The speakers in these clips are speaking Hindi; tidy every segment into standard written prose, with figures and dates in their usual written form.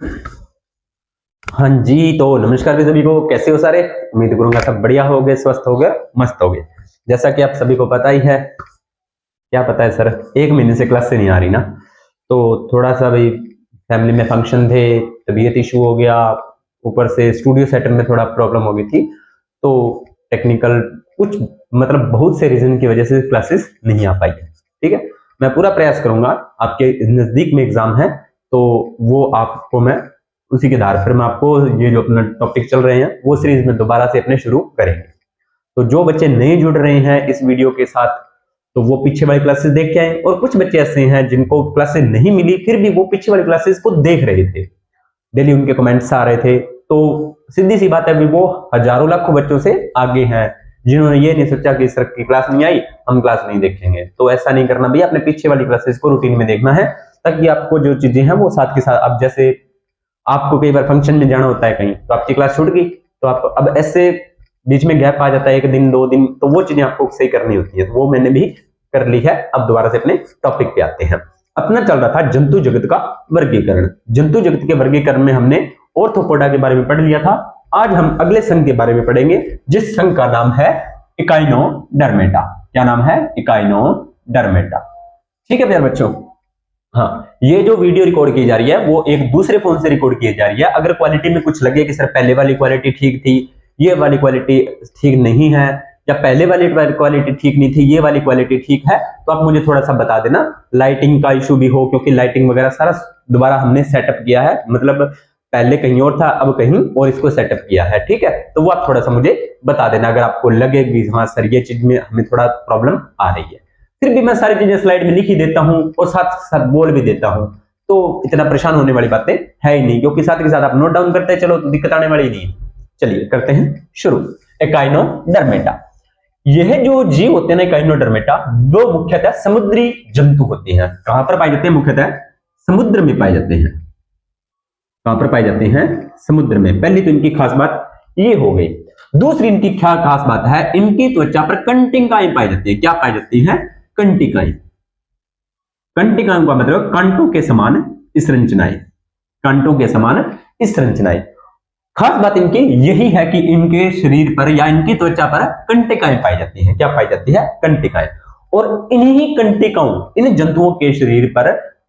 हाँ जी, तो नमस्कार भी सभी को। कैसे हो सारे? उम्मीद करूंगा सब बढ़िया हो गए, स्वस्थ हो गए, मस्त हो गए। जैसा कि आप सभी को पता ही है, क्या पता है सर, 1 महीने से क्लास से नहीं आ रही ना, तो थोड़ा सा भाई फैमिली में फंक्शन थे, तबीयत इशू हो गया, ऊपर से स्टूडियो सेटअप में थोड़ा प्रॉब्लम हो गई थी, तो टेक्निकल कुछ मतलब बहुत से रीजन की वजह से क्लासेस नहीं आ पाई है। ठीक है, मैं पूरा प्रयास करूंगा। आपके नजदीक में एग्जाम है तो वो आपको मैं उसी के आधार पर मैं आपको ये जो अपना टॉपिक चल रहे हैं वो सीरीज में दोबारा से अपने शुरू करेंगे। तो जो बच्चे नहीं जुड़ रहे हैं इस वीडियो के साथ तो वो पीछे वाली क्लासेस देख के आए, और कुछ बच्चे ऐसे हैं जिनको क्लासेस नहीं मिली फिर भी वो पीछे वाली क्लासेस को देख रहे थे, डेली उनके कमेंट्स आ रहे थे। तो सीधी सी बात है, अभी वो हजारों लाखों बच्चों से आगे हैं जिन्होंने ये नहीं सोचा कि सर की क्लास नहीं आई हम क्लास नहीं देखेंगे। तो ऐसा नहीं करना भैया, अपने पीछे वाली क्लासेस को रूटीन में देखना है ताकि आपको जो चीजें हैं वो साथ के साथ, अब जैसे आपको कई बार फंक्शन में जाना होता है कहीं, तो आपकी क्लास छूट गई तो आप अब ऐसे बीच में गैप आ जाता है 1 दिन 2 दिन, तो वो चीजें आपको सही करनी होती है। तो वो मैंने भी कर ली है। अब दोबारा से अपने टॉपिक पे आते हैं। अपना चल रहा था जंतु जगत का वर्गीकरण। जंतु जगत के वर्गीकरण में हमने ऑर्थोपोडा के बारे में पढ़ लिया था। आज हम अगले संघ के बारे में पढ़ेंगे जिस संघ का नाम है इकाइनोडर्मेटा। क्या नाम है? इकाइनोडर्मेटा। ठीक है प्यारे बच्चों। हाँ, ये जो वीडियो रिकॉर्ड की जा रही है वो एक दूसरे फोन से रिकॉर्ड की जा रही है। अगर क्वालिटी में कुछ लगे कि सर पहले वाली क्वालिटी ठीक थी, ये वाली क्वालिटी ठीक नहीं है, या पहले वाली क्वालिटी ठीक नहीं थी, ये वाली क्वालिटी ठीक है, तो आप मुझे थोड़ा सा बता देना। लाइटिंग का इशू भी हो, क्योंकि लाइटिंग वगैरह सारा दोबारा हमने सेटअप किया है, मतलब पहले कहीं और था अब कहीं और इसको सेटअप किया है। ठीक है, तो वो आप थोड़ा सा मुझे बता देना अगर आपको लगे कि हाँ सर ये चीज में हमें थोड़ा प्रॉब्लम आ रही है। फिर भी मैं सारी चीजें स्लाइड में लिख ही देता हूं और साथ साथ बोल भी देता हूं, तो इतना परेशान होने वाली बातें है ही नहीं, क्योंकि साथ के साथ आप नोट डाउन करते चलो तो दिक्कत आने वाली नहीं। चलिए करते हैं शुरू। इकाइनोडर्मेटा, यह जो जीव होते हैं ना इकाइनोडर्मेटा, वो मुख्यतः समुद्री जंतु होते हैं। कहां पर पाए जाते हैं? मुख्यतः समुद्र में पाए जाते हैं। कहां पर पाए जाते हैं? समुद्र में। पहली तो इनकी खास बात ये हो गई। दूसरी इनकी क्या खास बात है, इनकी त्वचा पर कंटिकाएं पाई जाती है। क्या पाई जाती है? कंटिकाएं। कंटिकाओं का मतलब कांटों के समान संरचनाएं। कांटों के समान संरचनाएं। खास बात इनकी यही है कि इनके शरीर पर या इनकी त्वचा पर कंटिकाएं पाई जाती हैं। क्या पाई जाती है? कंटिकाएं। और इन्हीं कंटिकाओं, इन जंतुओं के शरीर पर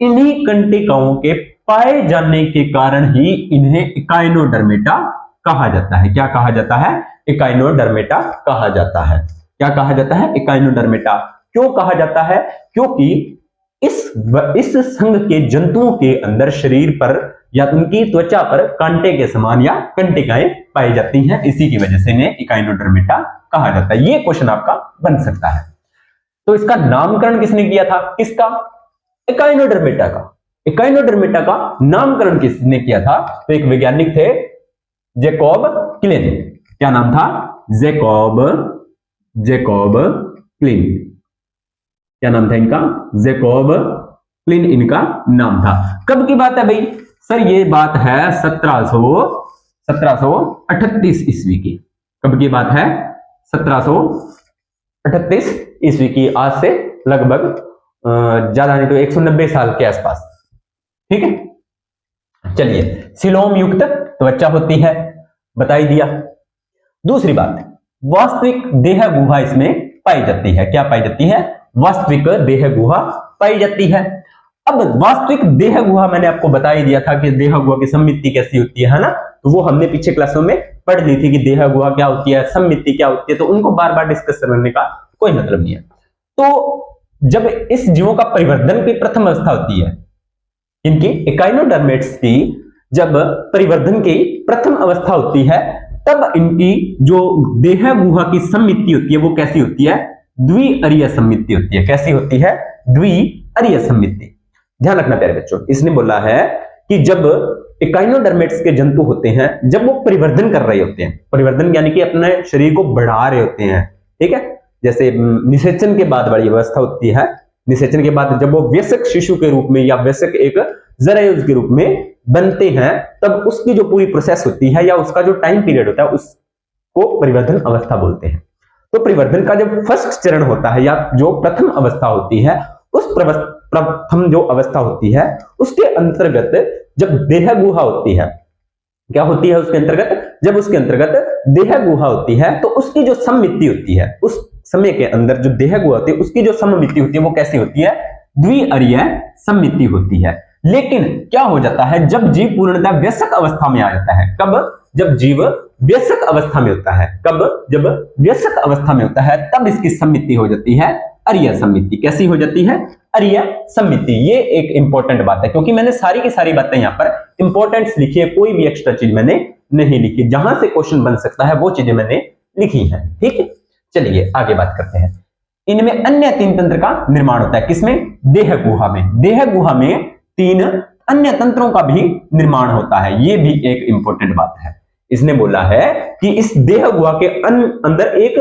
इन्हीं कंटिकाओं के पाए जाने के कारण ही इन्हें इकाइनोडर्मेटा कहा जाता है। क्या कहा जाता है? इकाइनोडर्मेटा कहा जाता है। क्या कहा जाता है? इकाइनोडर्मेटा। क्यों कहा जाता है? क्योंकि इस संघ के जंतुओं के अंदर शरीर पर या उनकी त्वचा पर कांटे के समान या कंटिकाएं पाई जाती हैं, इसी की वजह से इन्हें इकाइनोडर्मेटा कहा जाता है। ये क्वेश्चन आपका बन सकता है। तो इसका नामकरण किसने किया था? किसका? इकाइनोडर्मेटा का। इकाइनोडर्मेटा का नामकरण किसने किया था? तो एक वैज्ञानिक थे, जैकब क्लिन। क्या नाम था? Jacob clean. क्या नाम था इनका? जैकब क्लिन इनका नाम था। कब की बात है भाई? सर ये बात है 1738 ईस्वी की। कब की बात है? 1738 ईस्वी की। आज से लगभग ज्यादा नहीं तो 190 साल के आसपास। ठीक है, चलिए। सिलोम युक्त त्वचा होती है, बता ही दिया। दूसरी बात, वास्तविक देह गुहा इसमें पाई जाती है। क्या पाई जाती है? वास्तविक देह गुहा पाई जाती है। अब वास्तविक देह गुहा मैंने आपको बता ही दिया था कि देह गुहा की सममिति कैसी होती है ना, तो वो हमने पीछे क्लासों में पढ़ ली थी कि देह गुहा क्या होती है, सममिति क्या होती है, तो उनको बार बार डिस्कस करने का कोई मतलब नहीं है। तो जब इस जीवों का परिवर्धन की प्रथम अवस्था होती है, इनकी इकाइनोडर्मेट्स की जब परिवर्धन की प्रथम अवस्था होती है, तब इनकी जो देह गुहा की सममिति होती है वो कैसी होती है? द्विअरीय सममिति होती है। कैसी होती है? द्विअरीय सममिति। ध्यान रखना प्यारे बच्चों, इसने बोला है कि जब इकाइनोडर्मेट्स के जंतु होते हैं, जब वो परिवर्धन कर रहे होते हैं, परिवर्धन यानी कि अपने शरीर को बढ़ा रहे होते हैं, ठीक है, जैसे निषेचन के बाद वाली अवस्था होती है, निषेचन के बाद जब वो वयस्क शिशु के रूप में या वयस्क एक जरायुज के रूप में बनते हैं, तब उसकी जो पूरी प्रोसेस होती है या उसका जो टाइम पीरियड होता है उसको परिवर्धन अवस्था बोलते हैं। तो परिवर्धन का जब फर्स्ट चरण होता है या जो प्रथम अवस्था होती है, उस प्रथम जो अवस्था होती है उसके अंतर्गत जब देह गुहा होती है, क्या होती है उसके अंतर्गत, जब उसके अंतर्गत देह गुहा होती है तो उसकी जो सममिति होती है, उस समय के अंदर जो देह गुहा होती है उसकी जो सममिति होती है वो कैसी होती है, द्विअरीय सममिति होती है। लेकिन क्या हो जाता है जब जीव पूर्णतः वयस्क अवस्था में आ जाता है, कब, जब जीव वयस्क अवस्था में होता है, कब, जब वयस्क अवस्था में होता है तब इसकी सममिति हो जाती है अरीय सममिति। कैसी हो जाती है, अरीय सममिति। ये एक इंपॉर्टेंट बात है क्योंकि मैंने सारी की सारी बातें यहां पर इंपॉर्टेंट लिखी है, कोई भी एक्स्ट्रा चीज मैंने नहीं लिखी, जहां से क्वेश्चन बन सकता है वो चीजें मैंने लिखी हैं। ठीक है, चलिए आगे बात करते हैं। इनमें अन्य 3 तंत्र का निर्माण होता है, किसमें, देह गुहा में। देह गुहा में 3 अन्य तंत्रों का भी निर्माण होता है, ये भी एक इंपॉर्टेंट बात है। इसने बोला है कि इस देह गुहा के अंदर एक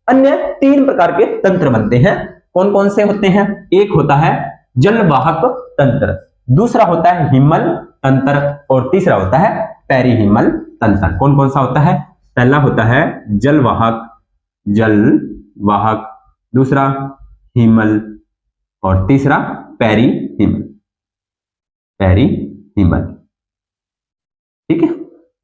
अन्य 3 प्रकार के तंत्र बनते हैं। कौन कौन से होते हैं, एक होता है जलवाहक तंत्र, दूसरा होता है हिमल तंत्र और तीसरा होता है पेरिहिमल तंत्र। कौन कौन सा होता है, पहला होता है जलवाहक, दूसरा हिमल और तीसरा पेरिहिमल। ठीक है,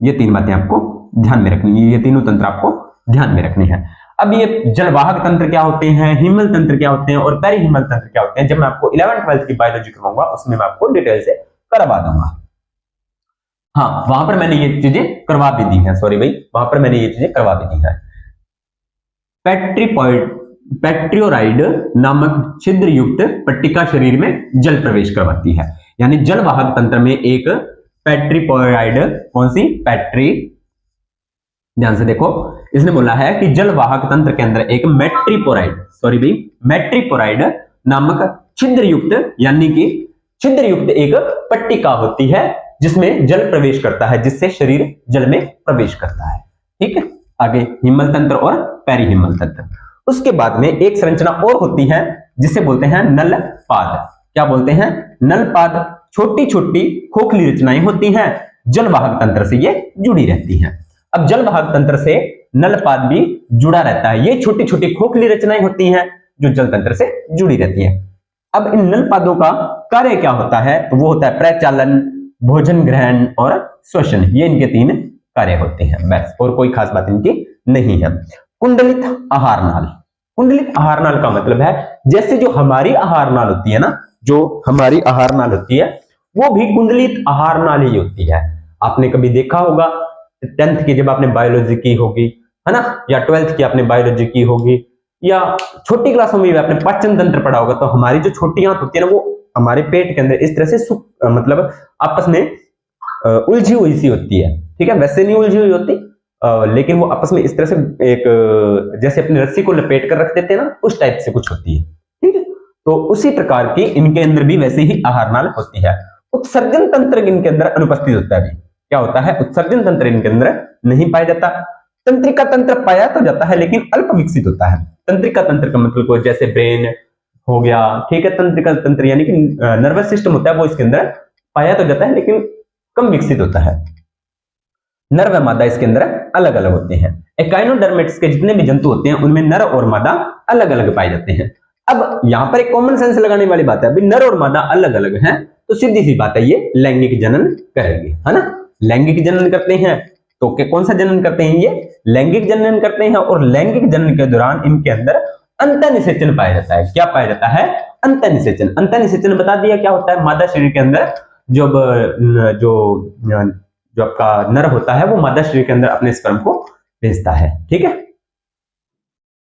ये 3 बातें आपको ध्यान में रखनी है, ये तीनों तंत्र आपको ध्यान में रखनी है। अब ये जलवाहक तंत्र क्या होते हैं, हिमल तंत्र क्या होते हैं और पेरिहिमल तंत्र क्या होते हैं, जब मैं आपको 11th-12th की बायोलॉजी करवाऊंगा उसमें मैं आपको डिटेल से करवा दूंगा। हाँ, वहां पर मैंने ये चीजें करवा भी दी है, सॉरी भाई, वहां पर मैंने ये चीजें करवा भी दी है। पेट्रियोराइड नामक छिद्र युक्त पट्टिका शरीर में जल प्रवेश करवाती है। यानी जलवाहक तंत्र में एक पेट्रिपोराइड, कौन सी, पेट्री, ध्यान से देखो, इसने बोला है कि जलवाहक तंत्र के अंदर एक मेट्रिपोराइड नामक छिद्र युक्त, यानी कि छिद्र युक्त एक पट्टिका होती है जिसमें जल प्रवेश करता है, जिससे शरीर जल में प्रवेश करता है। ठीक है, आगे हिमल तंत्र और पेरिहिमल तंत्र। उसके बाद में एक संरचना और होती है जिसे बोलते हैं नलपाद। क्या बोलते हैं, नलपाद। छोटी छोटी खोखली रचनाएं होती हैं, जलवाहक तंत्र से ये जुड़ी रहती हैं। अब जलवाहक तंत्र से नलपाद भी जुड़ा रहता है, ये छोटी छोटी खोखली रचनाएं होती हैं जो जल तंत्र से जुड़ी रहती हैं। अब इन नलपादों का कार्य क्या होता है, तो वो होता है प्रचालन, भोजन ग्रहण और श्वसन। ये इनके 3 कार्य होते हैं, बस, और कोई खास बात इनकी नहीं है। कुंडलित आहार नाल। कुंडलित आहार नाल का मतलब है जैसे जो हमारी आहार नाल होती है ना, जो हमारी आहार नाल होती है वो भी कुंडलित आहार नाल ही होती है। आपने कभी देखा होगा 10th की जब आपने बायोलॉजी की होगी, है ना, या 12th की आपने बायोलॉजी की होगी, या छोटी क्लासों में भी आपने पाचन तंत्र पढ़ा होगा, तो हमारी जो छोटी आंत होती है ना वो हमारे पेट के अंदर इस तरह से मतलब आपस में उलझी हुई सी होती है। ठीक है, वैसे नहीं उलझी हुई होती, लेकिन वो आपस में इस तरह से एक जैसे अपनी रस्सी को लपेट कर रख देते हैं ना, उस टाइप से कुछ होती है। ठीक है, तो उसी प्रकार की इनके अंदर भी वैसे ही आहार नाल होती है। उत्सर्जन तंत्र इनके अंदर अनुपस्थित होता है। क्या होता है, उत्सर्जन तंत्र इनके अंदर नहीं पाया जाता। तंत्रिका तंत्र पाया तो जाता है लेकिन अल्प विकसित होता है। तंत्रिका तंत्र का मतलब जैसे ब्रेन हो गया, ठीक है, तंत्रिका तंत्र यानी कि नर्वस सिस्टम होता है, वो इसके अंदर पाया तो जाता है लेकिन कम विकसित होता है। नर व मादा इसके अंदर अलग अलग होते हैं। एकाइनोडर्मेट्स के जितने भी जंतु होते हैं उनमें नर और मादा अलग अलग पाए जाते हैं। अब यहां पर एक कॉमन सेंस लगाने वाली बात है, अभी नर और मादा अलग अलग हैं तो सीधी सी बात है ये लैंगिक जनन करेंगे, है ना। लैंगिक जनन करते हैं तो कौन सा जनन करते हैं, ये लैंगिक जनन करते हैं, और लैंगिक जनन के दौरान इनके अंदर अंतःनिषेचन पाया जाता है। क्या पाया जाता है, अंतःनिषेचन। अंतःनिषेचन बता दिया क्या होता है, मादा शरीर के अंदर जो आपका नर होता है वो मादा शरीर के अंदर अपने स्पर्म को भेजता है। ठीक है,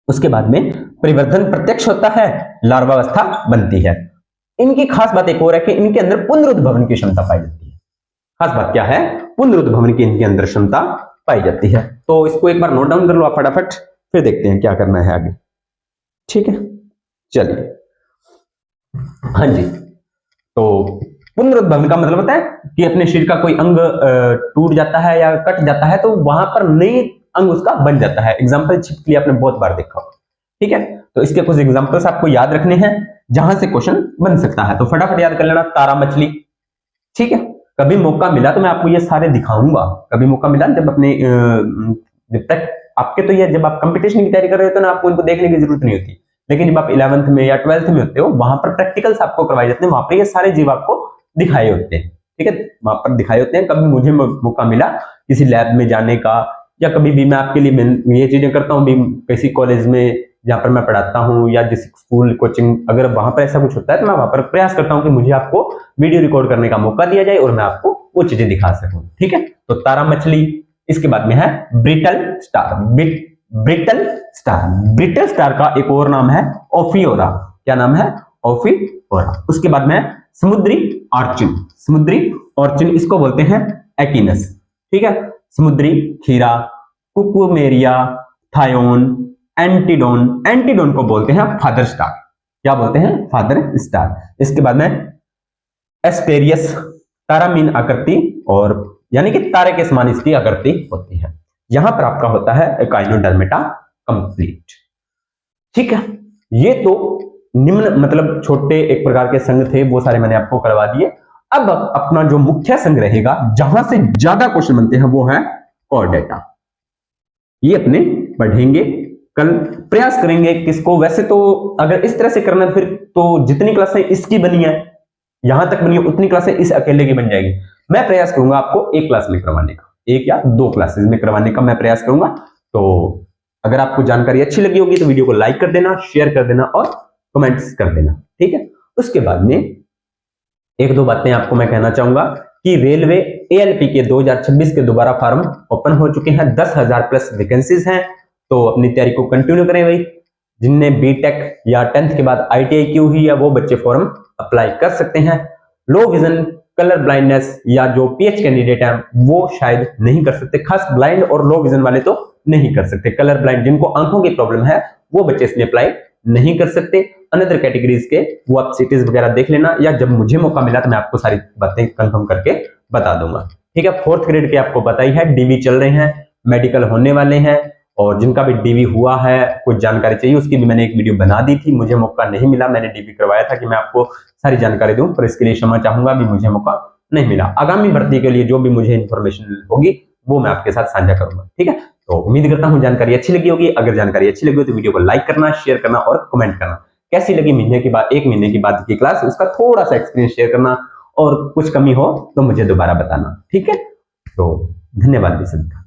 उसके बाद में परिवर्धन प्रत्यक्ष होता है, लार्वावस्था बनती है। इनकी खास बात एक और है कि इनके अंदर पुनरुद्भवन की क्षमता पाई जाती है। खास बात क्या है, पुनरुद्भवन की इनके अंदर क्षमता पाई जाती है। तो इसको एक बार नोट डाउन कर लो आप फटाफट, फिर देखते हैं क्या करना है आगे। ठीक है, चलिए, हाँ जी, तो पुनरुद्भवन का मतलब होता है कि अपने शरीर का कोई अंग टूट जाता है या कट जाता है तो वहां पर नई अंग उसका बन जाता है। एग्जाम्पल छिपकली आपने बहुत बार देखा हो। ठीक है, तो इसके कुछ एग्जाम्पल्स आपको याद रखने हैं जहां से क्वेश्चन बन सकता है, तो फटाफट याद कर लेना। तारा मछली, ठीक है, कभी मौका मिला तो मैं आपको ये सारे दिखाऊंगा। कभी मौका मिला जब अपने जब तक आपके तो ये जब आप कंपटीशन की तैयारी कर रहे हो तो ना आपको इनको देखने की जरूरत नहीं होती, लेकिन जब आप 11th में या 12th में होते हो वहां पर प्रैक्टिकल्स आपको करवाए जाते हैं, वहां पर ये सारे जीव आपको दिखाए होते हैं। ठीक है, वहां पर दिखाए होते हैं। कभी मुझे मौका मिला किसी लैब में जाने का, या कभी भी मैं आपके लिए ये चीजें करता हूँ भी, किसी कॉलेज में जहाँ पर मैं पढ़ाता हूँ या जिस स्कूल कोचिंग, अगर वहां पर ऐसा कुछ होता है तो मैं वहां पर प्रयास करता हूँ कि मुझे आपको वीडियो रिकॉर्ड करने का मौका दिया जाए और मैं आपको वो चीजें दिखा सकूं। ठीक है, तो तारा मछली, इसके बाद में है brittle star. Brittle star, brittle star का एक और नाम है ओफियोरा। क्या नाम है? ओफियोरा। उसके बाद में समुद्री ऑर्चिन। समुद्री ऑर्चिन इसको बोलते हैं एकिनस। ठीक है, समुद्री खीरा, कुकुमेरिया, थायोन, एंटीडोन। एंटीडोन को बोलते हैं फादर स्टार। क्या बोलते हैं? Father star. इसके बाद में एस्टेरियस, तारामीन आकृति, और यानी कि तारे के समान इसकी आकृति होती है। यहां पर आपका होता है एकाइनोडर्मेटा कंप्लीट। ठीक है, ये तो निम्न मतलब छोटे एक प्रकार के संघ थे, वो सारे मैंने आपको करवा दिए। अब अपना जो मुख्य संघ रहेगा, जहां से ज्यादा क्वेश्चन बनते हैं, वो है कोर्डेटा। ये अपने पढ़ेंगे कल, प्रयास करेंगे किसको। वैसे तो अगर इस तरह से करना फिर तो जितनी क्लासें इसकी बनी है, यहां तक बनी है, उतनी क्लासें इस अकेले की बन जाएगी। मैं प्रयास करूंगा आपको एक क्लास में करवाने का, एक या दो क्लासेस में करवाने का मैं प्रयास करूंगा। तो अगर आपको जानकारी अच्छी लगी होगी तो वीडियो को लाइक कर देना, शेयर कर देना और कमेंट्स कर देना। ठीक है, उसके बाद में एक दो बातें आपको मैं कहना चाहूंगा कि रेलवे एएलपी के 2026 के दोबारा फॉर्म ओपन हो चुके हैं। 10,000 प्लस वैकेंसीज हैं, तो अपनी तैयारी को कंटिन्यू करें भाई। जिनने बीटेक या 10th के बाद आईटीआई की हुई है वो बच्चे फॉर्म अप्लाई कर सकते हैं। लो विजन, कलर ब्लाइंडनेस या जो पीएच कैंडिडेट है वो शायद नहीं कर सकते, खास ब्लाइंड और लो विजन वाले तो नहीं कर सकते। कलर ब्लाइंड जिनको आंखों की प्रॉब्लम है वो बच्चे इसमें अप्लाई नहीं कर सकते। अनदर कैटेगरीज के वो आप सिटीज वगैरह देख लेना, या जब मुझे मौका मिला तो मैं आपको सारी बातें कंफर्म करके बता दूंगा। ठीक है, 4th ग्रेड के आपको पता ही है, डीवी चल रहे हैं, मेडिकल होने वाले हैं, और जिनका भी डीवी हुआ है कुछ जानकारी चाहिए उसकी भी मैंने एक वीडियो बना दी थी। मुझे मौका नहीं मिला, मैंने डीवी करवाया था कि मैं आपको सारी जानकारी दूं, पर इसके लिए क्षमा चाहूंगा भी मुझे मौका नहीं मिला। आगामी भर्ती के लिए जो भी मुझे इंफॉर्मेशन होगी वो मैं आपके साथ साझा करूंगा। ठीक है, तो उम्मीद करता हूं जानकारी अच्छी लगी होगी। अगर जानकारी अच्छी लगी हो तो वीडियो को लाइक करना, शेयर करना और कमेंट करना। कैसी लगी महीने के बाद, एक महीने के बाद की क्लास, उसका थोड़ा सा एक्सपीरियंस शेयर करना, और कुछ कमी हो तो मुझे दोबारा बताना। ठीक है, तो धन्यवाद सभी का।